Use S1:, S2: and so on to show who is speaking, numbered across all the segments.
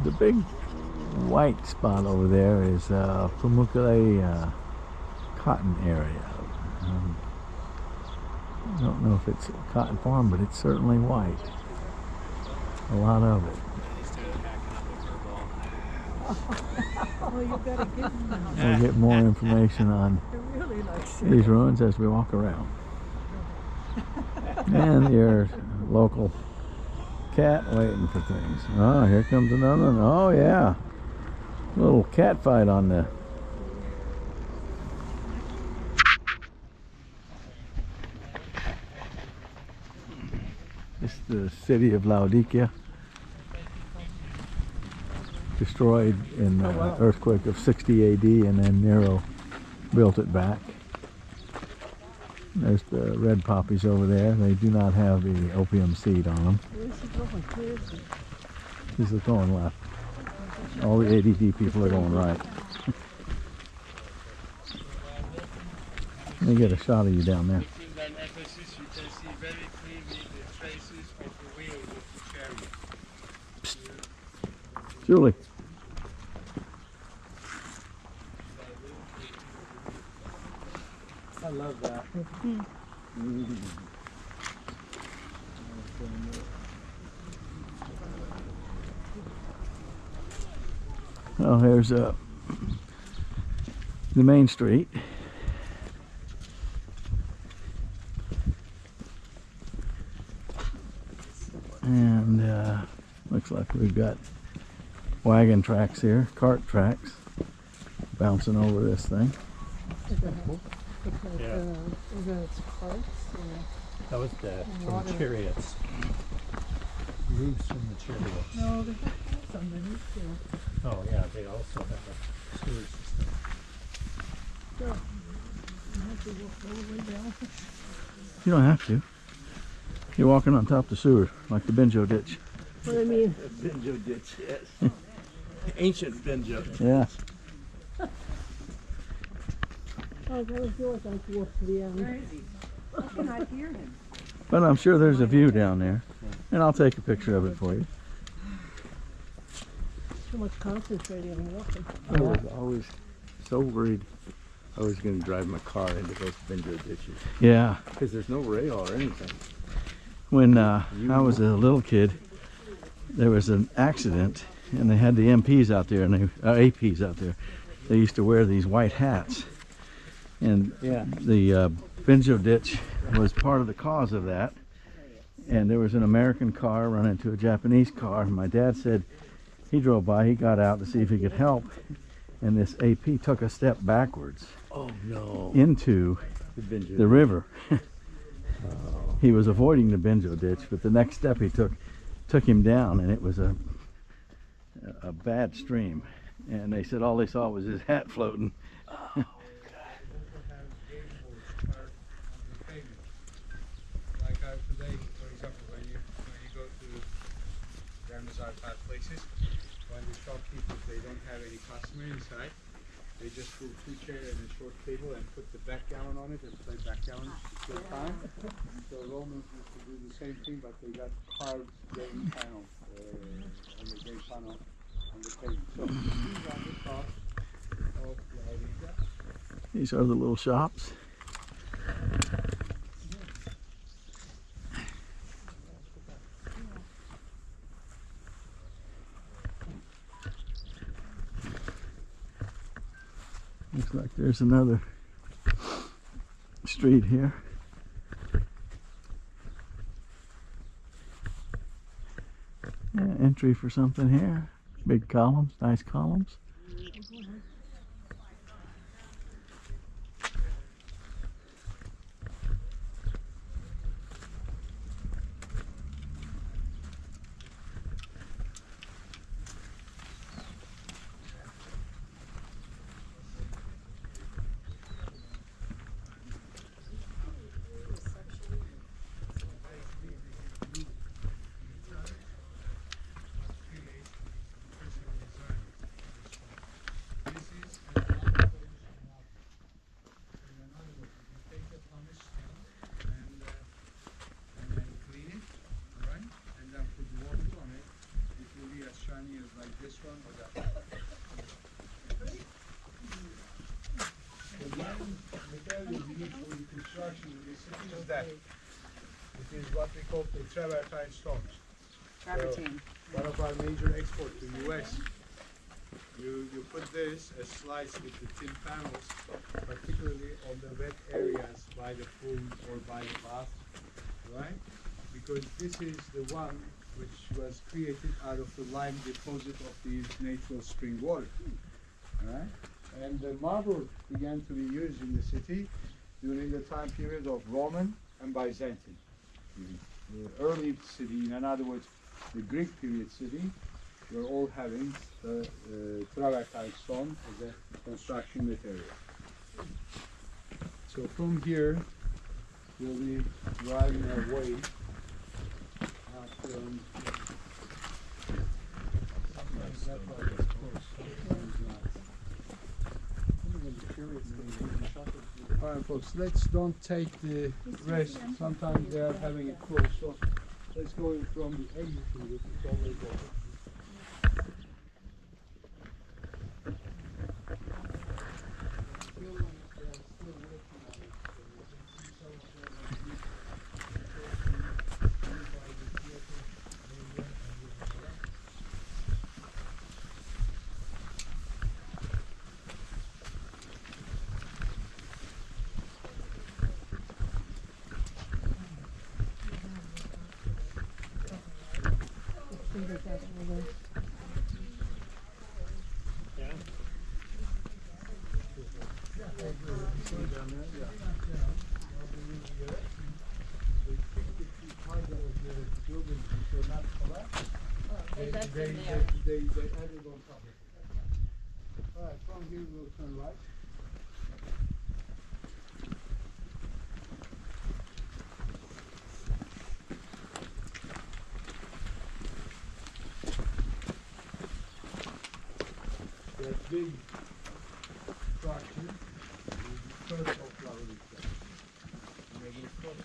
S1: The big white spot over there is Pumukale cotton area. I don't know if it's a cotton farm, but it's certainly white. A lot of it.
S2: Oh, you gotta get them.
S1: We'll get more information on
S2: Really nice.
S1: these ruins as we walk around. And your local cat waiting for things. Oh, here comes another one. Oh, yeah. Little cat fight on the... This is the city of Laodicea. Destroyed in the earthquake of 60 AD, and then Nero built it back. There's the red poppies over there. They do not have the opium seed on them.
S2: Where's he going? Where is he?
S1: He's going left. All the ADD people are going right. Let me get a shot of you down there. Psst. Julie.
S3: I love that.
S1: Oh, here's the main street. And looks like we've got wagon tracks here, cart tracks, bouncing over this thing.
S3: Yeah.
S2: It's carts.
S3: That was from the chariots. Roofs from the chariots.
S2: No, they have some underneath there.
S3: Oh yeah, they also have a sewer system.
S2: So, you have to walk all the way down.
S1: You don't have to. You're walking on top of the sewer, like the Benjo ditch.
S2: What I mean,
S3: Benjo ditch, yes. Ancient Benjo.
S1: Yeah.
S2: oh, that was yours. I walk to the end.
S4: Where is he? I cannot hear him.
S1: But I'm sure there's a view down there. And I'll take a picture of it for you.
S2: Too much concentrating on walking.
S3: I was always so worried I was going to drive my car into those Benjo ditches.
S1: Yeah.
S3: Because there's no rail or anything.
S1: When I was a little kid, there was an accident, and they had the MPs out there, and APs out there. They used to wear these white hats, and
S3: Yeah.
S1: the Benjo ditch was part of the cause of that. And there was an American car run into a Japanese car, and my dad said he drove by, he got out to see if he could help, and this AP took a step backwards
S3: Oh no.
S1: into
S3: The Benjo.
S1: the river. He was avoiding the Benjo ditch, but the next step he took him down, and it was a bad stream. And they said all they saw was his hat floating.
S5: Like today, for example, when you go to Ramazan type places, when the shopkeepers they don't have any customer inside, they just put 2 chairs and a short table and put the backgammon on it and play backgammon to kill time. So Romans used to do the same thing, but they got carved game panels on the game panel on the table. So these are the shops of Laodicea.
S1: These are the little shops. Looks like there's another street here. Yeah, entry for something here. Big columns, nice columns.
S5: that. It is what we call the travertine stones.
S4: Travertine.
S5: One of our major exports to US. You put this, a slice with the tin panels, particularly on the wet areas by the pool or by the bath, right? Because this is the one which was created out of the lime deposit of these natural spring water, right? And the marble began to be used in the city during the time period of Roman and Byzantine. The early city, in other words, the Greek period city, were all having the travertine stone as a construction material. So from here, we'll be driving our way out from Alright folks, let's don't take the rest. Sometimes they are having it close, so let's go in from the exit route. It's always open. They added on top of it. Alright, from here we'll turn right. That big structure is the first of Laodicea. They will cross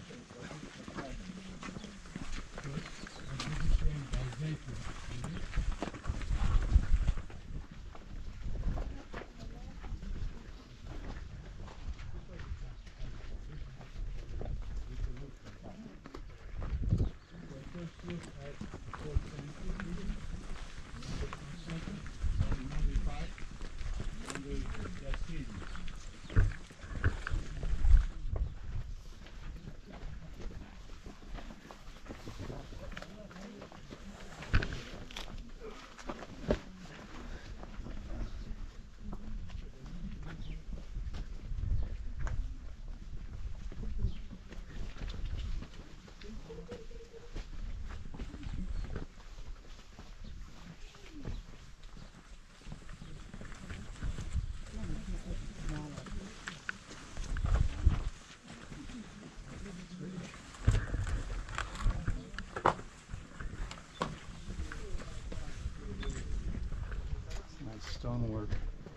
S5: stonework.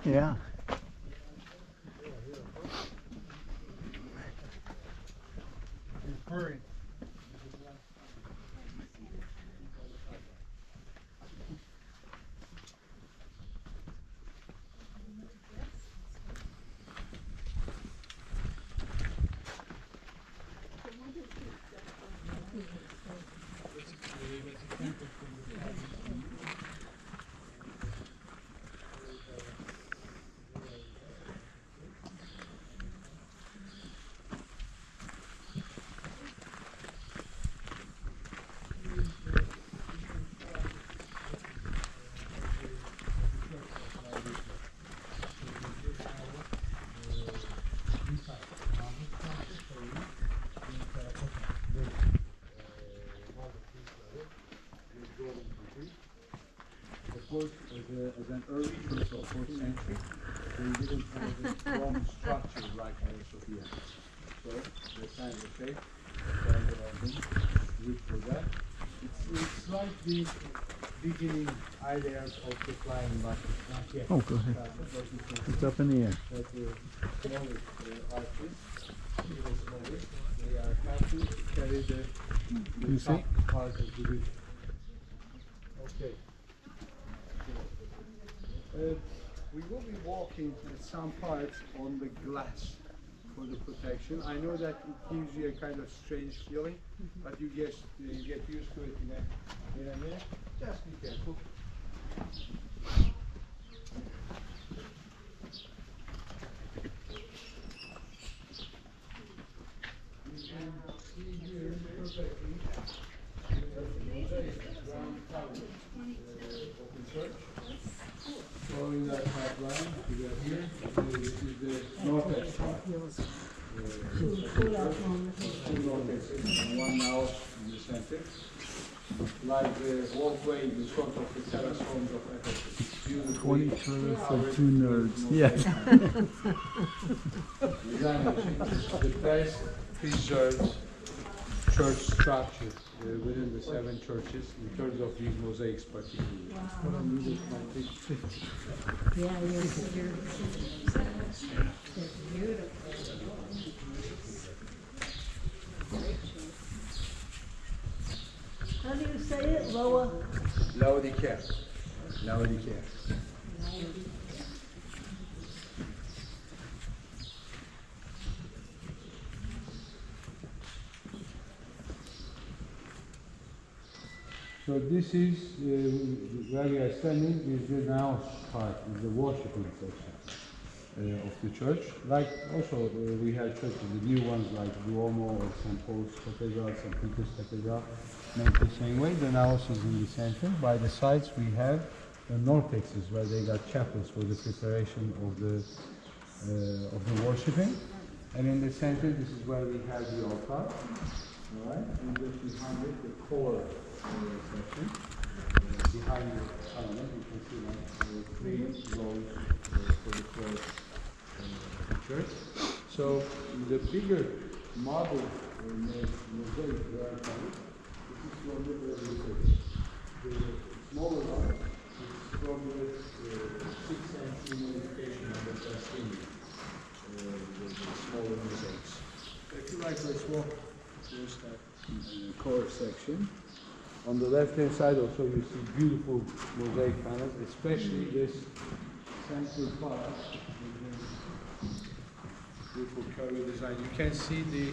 S1: Yeah.
S5: Hurry. Of course, as an early church of 4th century, they didn't have a strong structure like Laodicea. So they kind of shape, kind of good for that. It's like the beginning ideas of the flying, but not yet.
S1: Oh, go ahead. It's up in the air.
S5: But the smallest artists, even smallest, they are happy to carry the top part of the vision. Okay. We will be walking to some parts on the glass for the protection. I know that it gives you a kind of strange feeling, but you get used to it in a minute. Just be careful. You can see here perfectly ground cover of the church. Following that pipeline, you got here, this is the northeast part. Two northeast, one now in the center. Like the walkway in front of the terracomas of Ephesus.
S1: 20 tourists and 2 nerds. Yes.
S5: The best preserved church structure within the 7 churches in terms of these mosaics particularly.
S2: Yeah, yes, it's beautiful. How do you say it, Loa?
S5: Laodicea. Laodicea. So this is where we are standing is the now part, is the worshiping section of the church. Like also we have churches, the new ones like Duomo or St. Paul's Cathedral, St. Peter's Cathedral, made the same way. The naos is in the center. By the sides we have the northexes where they got chapels for the preparation of the worshiping. And in the center, this is where we have the altar. All right, and just behind it, the core section. Behind the parliament, you can see like 3 rows for the core of the church. So the bigger marble mosaic we are having, this is from the Laodicea. The smaller one is from the 6th century modification of the Facinating, the smaller mosaics. If you like, let's walk. There's that core section. On the left-hand side also you see beautiful mosaic panels, especially this central part with the beautiful curvy design. You can see the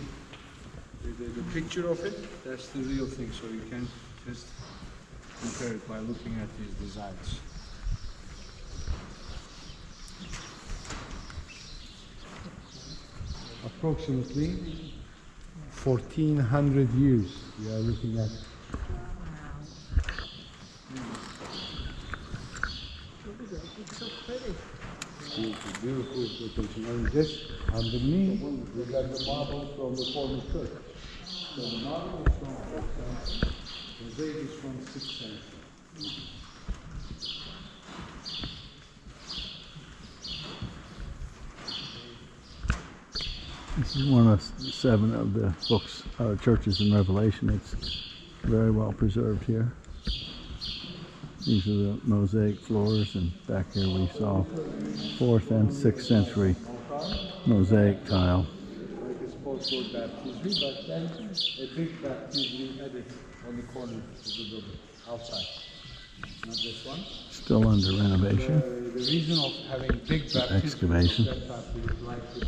S5: picture of it. That's the real thing, so you can just compare it by looking at these designs. Approximately 1400 years we are looking at.
S2: It's so pretty.
S5: Beautiful location. And just underneath, we got the marble from the former church. So the marble is from 4th century, the mosaic is from 6th century.
S1: This is one of 7 of the books, churches in Revelation. It's very well preserved here. These are the mosaic floors, and back here we saw 4th and 6th century mosaic tile.
S5: Like a spot for baptism, but then a big baptism added on the corner of the building, outside. Not this one.
S1: Still under renovation.
S5: The reason of having big baptism
S1: Excavation.
S5: that time is like the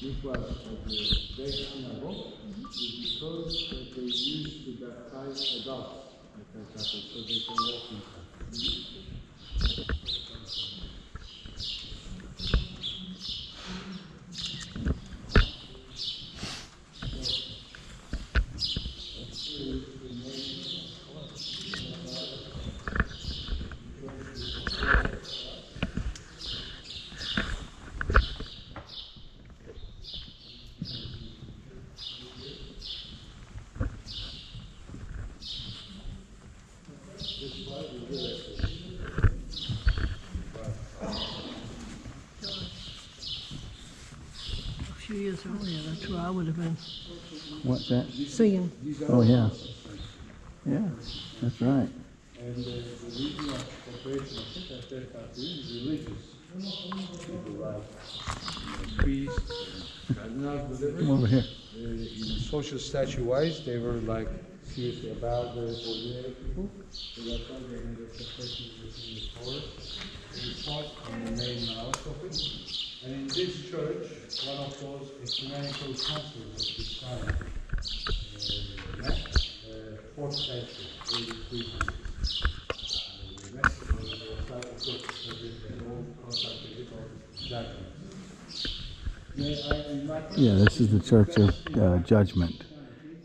S5: ritual of the Great Synagogue is because they used to baptize adults at that chapel so they can walk inside.
S2: A few years earlier, that's where I would have been
S1: What's that?
S2: singing.
S1: Oh, yeah. Yeah, that's right.
S5: And the reason of operation of it at that time is religious. People like priests, cardinals, whatever.
S1: Come over here.
S5: In social statue wise, they were like seriously about the ordinary people. So that's why they made a separation between the forest, the park, and the main house of it. And in this church, one of those ecumenical councils of Christianity met, 4th century, 8300. Mexico was all consecrated on judgment.
S1: Yeah, this is the Church of Judgment,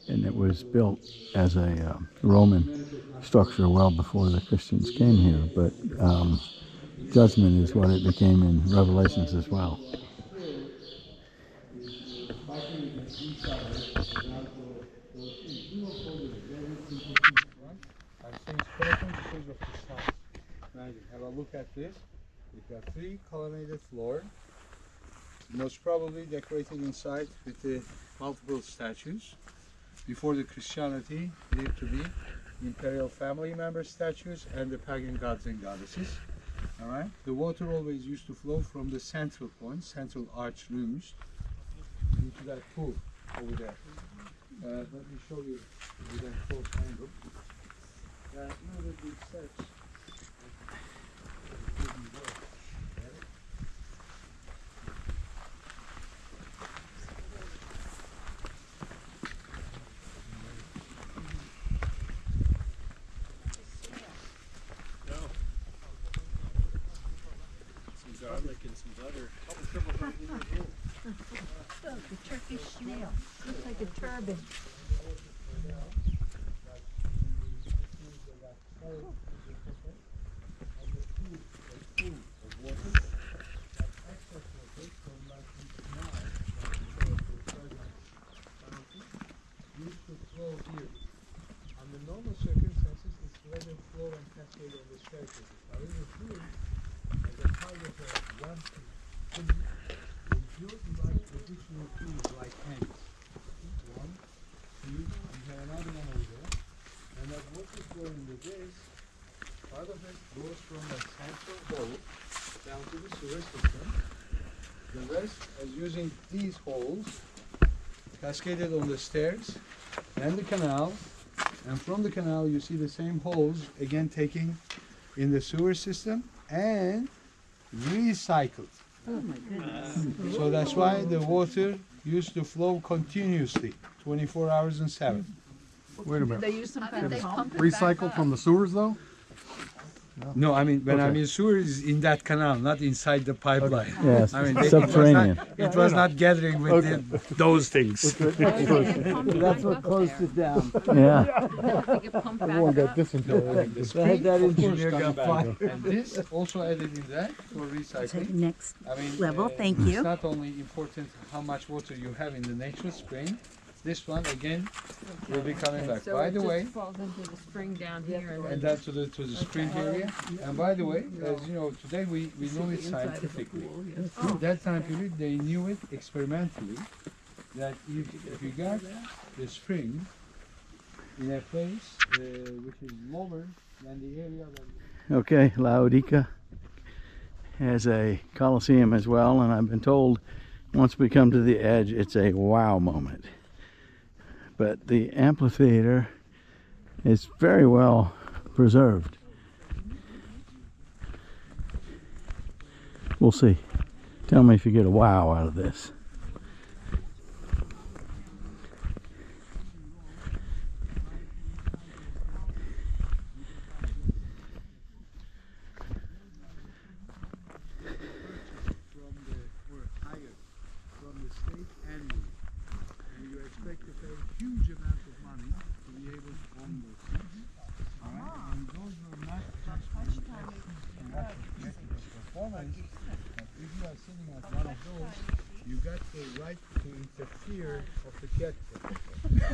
S1: and it was built as a Roman structure well before the Christians came here, but judgment is what it became in Revelations as well.
S5: Have a look at this. We've got 3 colonnaded floor, most probably decorated inside with the multiple statues. Before the Christianity lived to be imperial family member statues and the pagan gods and goddesses. All right. The water always used to flow from the central point, central arch roofs, into that pool over there. Let me show you with a close angle. You know that these steps.
S3: Garlic and some butter.
S4: Look, the Turkish snail. Looks like a turban.
S5: Used to flow here. Under normal circumstances, it's let it flow and cascade on the staircases. However, here, as a part of a one thing, we built like additional tools like hands. 1, 2, we have another one over there. And that water flowing with this, part of it goes from the central hole down to the sewer system. The rest is using these holes cascaded on the stairs and the canal, and from the canal you see the same holes again taking in the sewer system and recycled.
S4: Oh my goodness.
S5: So that's why the water used to flow continuously 24 hours and 7.
S2: Wait a minute.
S4: They use some kind of pump?
S2: Recycled from the sewers, though?
S5: No, I mean when I
S2: Okay.
S5: mean sewer is in that canal, not inside the pipeline.
S1: Yes,
S5: I mean
S1: subterranean.
S5: it was not gathering with those things.
S6: That's what closed it down.
S1: Yeah.
S2: Everyone got dysentery.
S5: The spring,
S6: that
S5: of course,
S6: engineer
S5: coming
S6: got
S5: back.
S6: fired.
S5: And this also added in that for
S4: Take
S5: recycling.
S4: next
S5: I mean,
S4: level, thank
S5: It's
S4: you.
S5: not only important how much water you have in the natural spring. This one again will be coming back.
S7: So
S5: By
S7: it
S5: the
S7: just
S5: way,
S7: falls into the spring down here and
S5: and
S7: then
S5: that to the spring area. And by the way, as you know, today we know it
S7: inside of the
S5: scientifically.
S7: pool, yes.
S5: At that time period, they knew it experimentally that if you got the spring in a place which is lower than the area that
S1: Okay, Laodicea has a coliseum as well, and I've been told once we come to the edge, it's a wow moment. But the amphitheater is very well preserved. We'll see. Tell me if you get a wow out of this.
S5: were hired from the state annually. And you expect to pay huge amounts of money to be able to own those things. All right? And those were not just for theatrical performance, but if you are sitting at one of those, you got the right to interfere of the theatrical performance.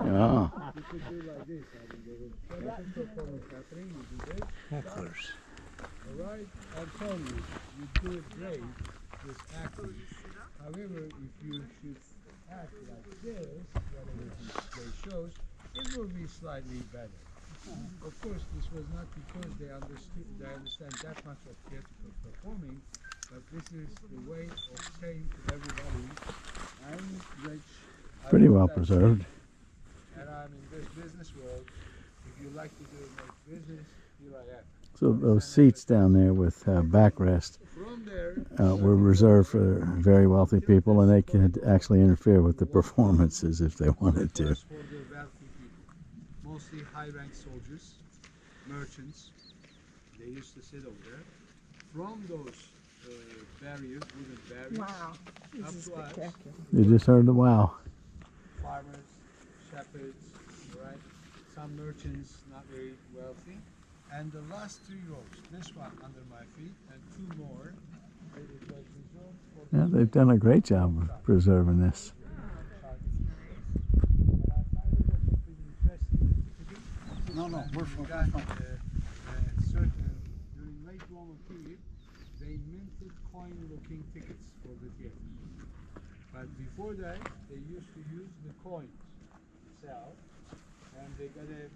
S1: Yeah.
S5: You could do like this. I mean, there was theatrical performance happening, you do this. All right, I'm telling you, you do it great, this acting. However, if you should act like this, whatever display shows, it will be slightly better. Of course, this was not because they understand that much of theatrical performing, but this is the way of saying to everybody, I'm rich.
S1: Pretty well preserved.
S5: and I'm in this business world. If you like to make business, here I am.
S1: So those seats down there with backrest
S5: From there,
S1: were reserved for very wealthy people, and they could actually interfere with the performances if they wanted to.
S5: for the wealthy people, mostly high-ranked soldiers, merchants. They used to sit over there. From those barriers, wooden barriers,
S4: Wow, this
S5: up
S4: is
S5: to us,
S4: spectacular.
S1: You just heard the wow.
S5: farmers, shepherds, right? Some merchants, not very wealthy. And the last 3 rows, this one under my feet and 2 more, it was reserved for
S1: Yeah, they've done a great job of preserving this.
S5: No, we're from certain during late Roman period, they minted coin-looking tickets for the theater. But before that, they used to use the coins themselves, and they got a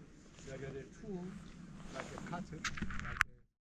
S5: tool like a cutter, like